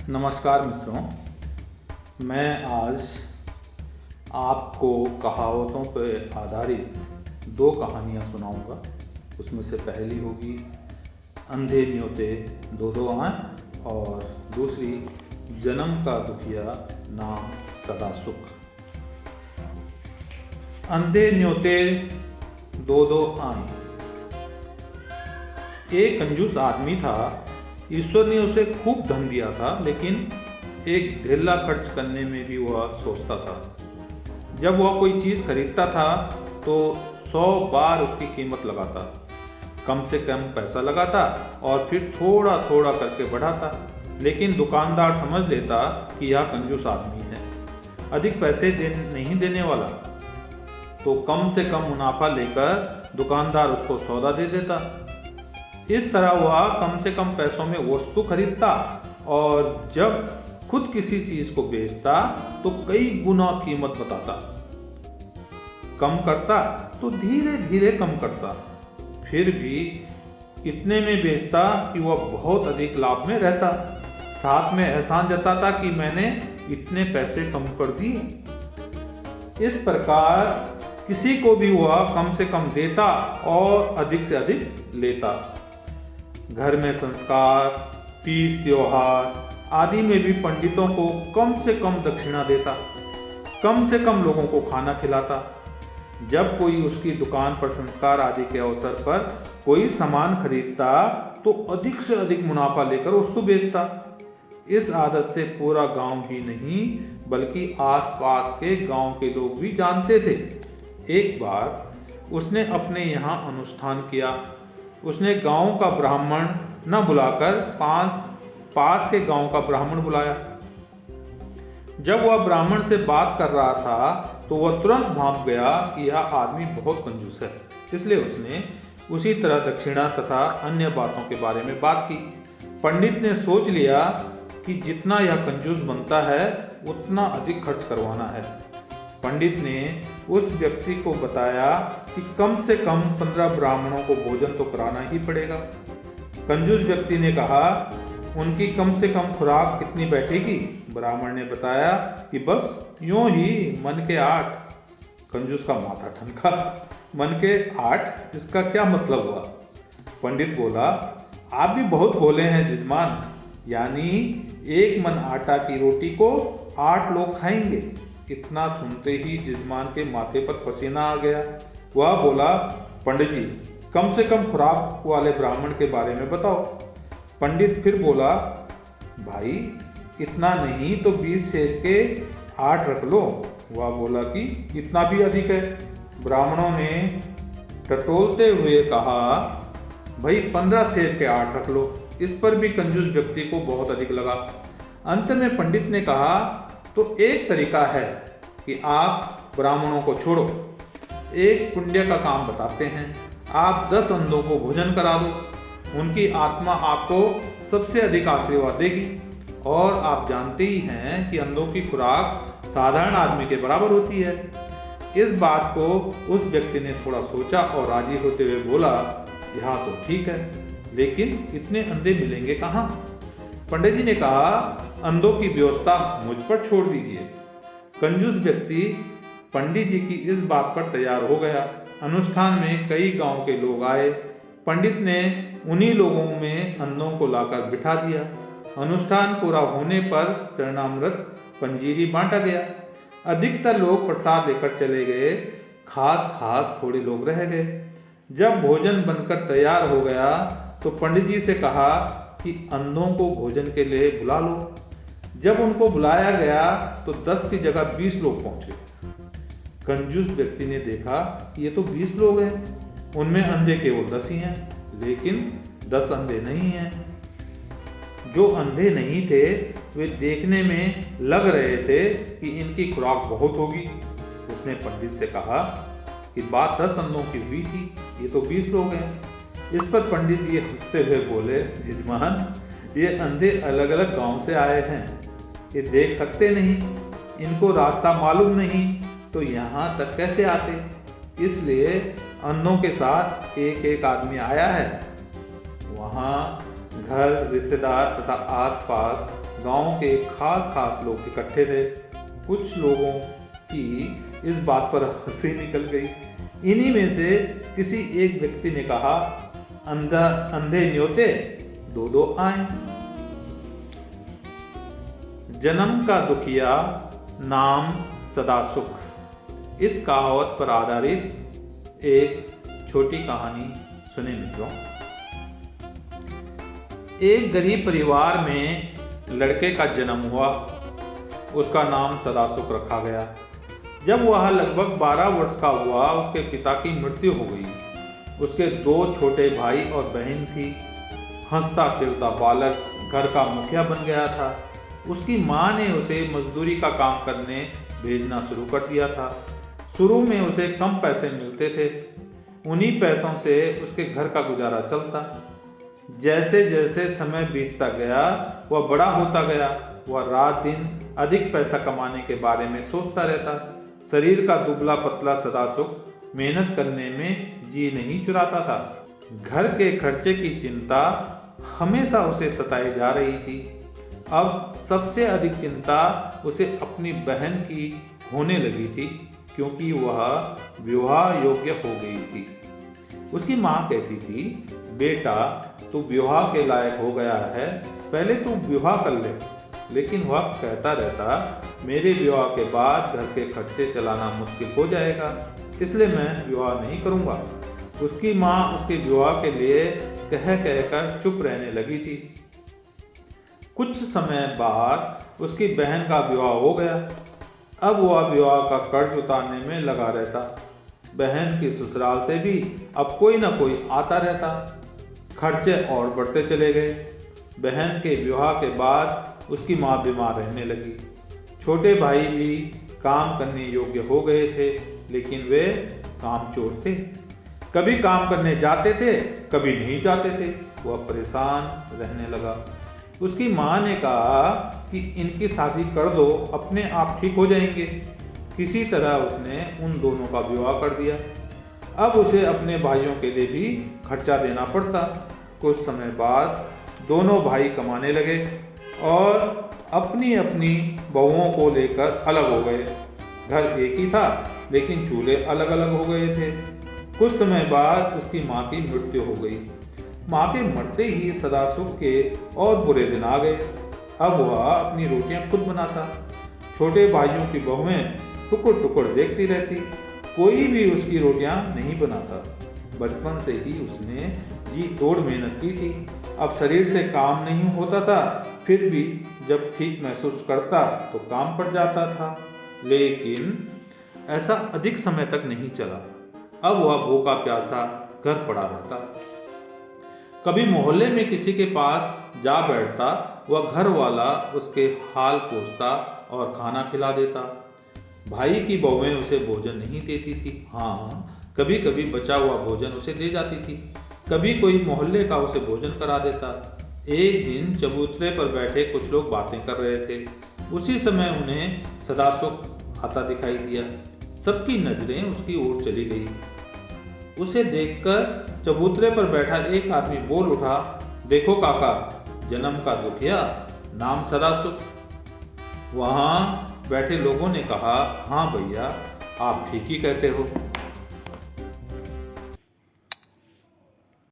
नमस्कार मित्रों, मैं आज आपको कहावतों पर आधारित दो कहानियाँ सुनाऊंगा। उसमें से पहली होगी अंधे न्योते दो दो आँख और दूसरी जन्म का दुखिया नाम सदा सुख। अंधे न्योते दो दो आँख। एक कंजूस आदमी था। ईश्वर ने उसे खूब धन दिया था, लेकिन एक ढेला खर्च करने में भी वह सोचता था। जब वह कोई चीज़ खरीदता था तो 100 बार उसकी कीमत लगाता, कम से कम पैसा लगाता और फिर थोड़ा थोड़ा करके बढ़ाता। लेकिन दुकानदार समझ लेता कि यह कंजूस आदमी है, अधिक पैसे नहीं देने वाला, तो कम से कम मुनाफा लेकर दुकानदार उसको सौदा दे देता। इस तरह वह कम से कम पैसों में वस्तु खरीदता और जब खुद किसी चीज को बेचता तो कई गुना कीमत बताता। कम करता तो धीरे धीरे कम करता, फिर भी इतने में बेचता कि वह बहुत अधिक लाभ में रहता। साथ में एहसान जताता कि मैंने इतने पैसे कम कर दिए। इस प्रकार किसी को भी वह कम से कम देता और अधिक से अधिक लेता। घर में संस्कार, तीज त्योहार आदि में भी पंडितों को कम से कम दक्षिणा देता, कम से कम लोगों को खाना खिलाता। जब कोई उसकी दुकान पर संस्कार आदि के अवसर पर कोई सामान खरीदता तो अधिक से अधिक मुनाफा लेकर वस्तु बेचता। इस आदत से पूरा गांव ही नहीं बल्कि आसपास के गांव के लोग भी जानते थे। एक बार उसने अपने यहाँ अनुष्ठान किया। उसने गांव का ब्राह्मण न बुलाकर पास के गांव का ब्राह्मण बुलाया। जब वह ब्राह्मण से बात कर रहा था तो वह तुरंत भांप गया कि यह आदमी बहुत कंजूस है। इसलिए उसने उसी तरह दक्षिणा तथा अन्य बातों के बारे में बात की। पंडित ने सोच लिया कि जितना यह कंजूस बनता है उतना अधिक खर्च करवाना है। पंडित ने उस व्यक्ति को बताया कि कम से कम 15 ब्राह्मणों को भोजन तो कराना ही पड़ेगा। कंजूस व्यक्ति ने कहा, उनकी कम से कम खुराक कितनी बैठेगी? ब्राह्मण ने बताया कि बस यूं ही मन के 8। कंजूस का माथा ठनका। मन के 8, इसका क्या मतलब हुआ? पंडित बोला, आप भी बहुत भोले हैं जजमान, यानी 1 मन आटा की रोटी को 8 लोग खाएंगे। इतना सुनते ही जजमान के माथे पर पसीना आ गया। वह बोला, पंडित जी, कम से कम खुराक वाले ब्राह्मण के बारे में बताओ। पंडित फिर बोला, भाई इतना नहीं तो 20 सेर के 8 रख लो। वह बोला कि इतना भी अधिक है। ब्राह्मणों ने टटोलते हुए कहा, भाई 15 सेर के 8 रख लो। इस पर भी कंजूस व्यक्ति को बहुत अधिक लगा। अंत में पंडित ने कहा, तो एक तरीका है कि आप ब्राह्मणों को छोड़ो, एक पुण्य का काम बताते हैं। आप 10 अंधों को भोजन करा दो, उनकी आत्मा आपको सबसे अधिक आशीर्वाद देगी। और आप जानते ही हैं कि अंधों की खुराक साधारण आदमी के बराबर होती है। इस बात को उस व्यक्ति ने थोड़ा सोचा और राजी होते हुए बोला, यह तो ठीक है, लेकिन इतने अंधे मिलेंगे कहाँ? पंडित जी ने कहा, अंधों की व्यवस्था मुझ पर छोड़ दीजिए। कंजूस व्यक्ति पंडित जी की इस बात पर तैयार हो गया। अनुष्ठान में कई गांव के लोग आए। पंडित ने उन्हीं लोगों में अंधों को लाकर बिठा दिया। अनुष्ठान पूरा होने पर चरणामृत पंजीरी बांटा गया। अधिकतर लोग प्रसाद लेकर चले गए, खास थोड़े लोग रह गए। जब भोजन बनकर तैयार हो गया तो पंडित जी से कहा कि अंधों को भोजन के लिए बुला लो। जब उनको बुलाया गया तो 10 की जगह 20 लोग पहुंचे। कंजूस व्यक्ति ने देखा कि ये तो 20 लोग हैं, उनमें अंधे केवल 10 ही हैं, लेकिन 10 अंधे नहीं हैं। जो अंधे नहीं थे वे देखने में लग रहे थे कि इनकी खुराक बहुत होगी। उसने पंडित से कहा कि बात 10 अंधों की हुई थी, ये तो 20 लोग हैं। इस पर पंडित जी हंसते हुए बोले, जजमान, ये अंधे अलग अलग गांव से आए हैं, ये देख सकते नहीं, इनको रास्ता मालूम नहीं, तो यहाँ तक कैसे आते? इसलिए अंधों के साथ एक एक आदमी आया है। वहाँ घर, रिश्तेदार तथा आसपास गांव के खास लोग इकट्ठे थे। कुछ लोगों की इस बात पर हंसी निकल गई। इन्हीं में से किसी एक व्यक्ति ने कहा, अंधे न्योते दो दो आए। जन्म का दुखिया, नाम सदा सुख। इस कहावत पर आधारित एक छोटी कहानी सुने मित्रों। एक गरीब परिवार में लड़के का जन्म हुआ। उसका नाम सदासुख रखा गया। जब वह लगभग 12 वर्ष का हुआ, उसके पिता की मृत्यु हो गई। उसके 2 छोटे भाई और बहन थी। हंसता खेलता बालक घर का मुखिया बन गया था। उसकी माँ ने उसे मजदूरी का काम करने भेजना शुरू कर दिया था। शुरू में उसे कम पैसे मिलते थे। उन्हीं पैसों से उसके घर का गुजारा चलता। जैसे जैसे समय बीतता गया, वह बड़ा होता गया। वह रात दिन अधिक पैसा कमाने के बारे में सोचता रहता। शरीर का दुबला पतला सदासुख मेहनत करने में जी नहीं चुराता था। घर के खर्चे की चिंता हमेशा उसे सताई जा रही थी। अब सबसे अधिक चिंता उसे अपनी बहन की होने लगी थी, क्योंकि वह विवाह योग्य हो गई थी। उसकी माँ कहती थी, बेटा तू विवाह के लायक हो गया है, पहले तू विवाह कर ले। लेकिन वह कहता रहता, मेरे विवाह के बाद घर के खर्चे चलाना मुश्किल हो जाएगा, इसलिए मैं विवाह नहीं करूँगा। उसकी माँ उसके विवाह के लिए कह कर चुप रहने लगी थी। कुछ समय बाद उसकी बहन का विवाह हो गया। अब वह विवाह का कर्ज उतारने में लगा रहता। बहन की ससुराल से भी अब कोई ना कोई आता रहता। खर्चे और बढ़ते चले गए। बहन के विवाह के बाद उसकी माँ बीमार रहने लगी। छोटे भाई भी काम करने योग्य हो गए थे, लेकिन वे कामचोर थे। कभी काम करने जाते थे, कभी नहीं जाते थे। वह परेशान रहने लगा। उसकी माँ ने कहा कि इनकी शादी कर दो, अपने आप ठीक हो जाएंगे। किसी तरह उसने उन दोनों का विवाह कर दिया। अब उसे अपने भाइयों के लिए भी खर्चा देना पड़ता। कुछ समय बाद दोनों भाई कमाने लगे और अपनी अपनी बहुओं को लेकर अलग हो गए। घर एक ही था, लेकिन चूल्हे अलग अलग हो गए थे। कुछ समय बाद उसकी माँ की मृत्यु हो गई। माँ के मरते ही सदासुख के और बुरे दिन आ गए। अब वह अपनी रोटियां खुद बनाता। छोटे भाइयों की बहुएं टुकुर टुकुर देखती रहती। कोई भी उसकी रोटियां नहीं बनाता। बचपन से ही उसने जी तोड़ मेहनत की थी। अब शरीर से काम नहीं होता था, फिर भी जब ठीक महसूस करता तो काम पड़ जाता था। लेकिन ऐसा अधिक समय तक नहीं चला। अब वह भूखा प्यासा घर पड़ा रहता। कभी मोहल्ले में किसी के पास जा बैठता, वह घर वाला उसके हाल पूछता और खाना खिला देता। भाई की बहुएं उसे भोजन नहीं देती थी। हाँ, कभी कभी बचा हुआ भोजन उसे दे जाती थी। कभी कोई मोहल्ले का उसे भोजन करा देता। एक दिन चबूतरे पर बैठे कुछ लोग बातें कर रहे थे। उसी समय उन्हें सदासुख आता दिखाई दिया। सबकी नजरें उसकी ओर चली गई। उसे देखकर चबूतरे पर बैठा एक आदमी बोल उठा, देखो काका, जन्म का दुखिया, नाम सदासुख। वहां बैठे लोगों ने कहा, हाँ भैया, आप ठीक ही कहते हो।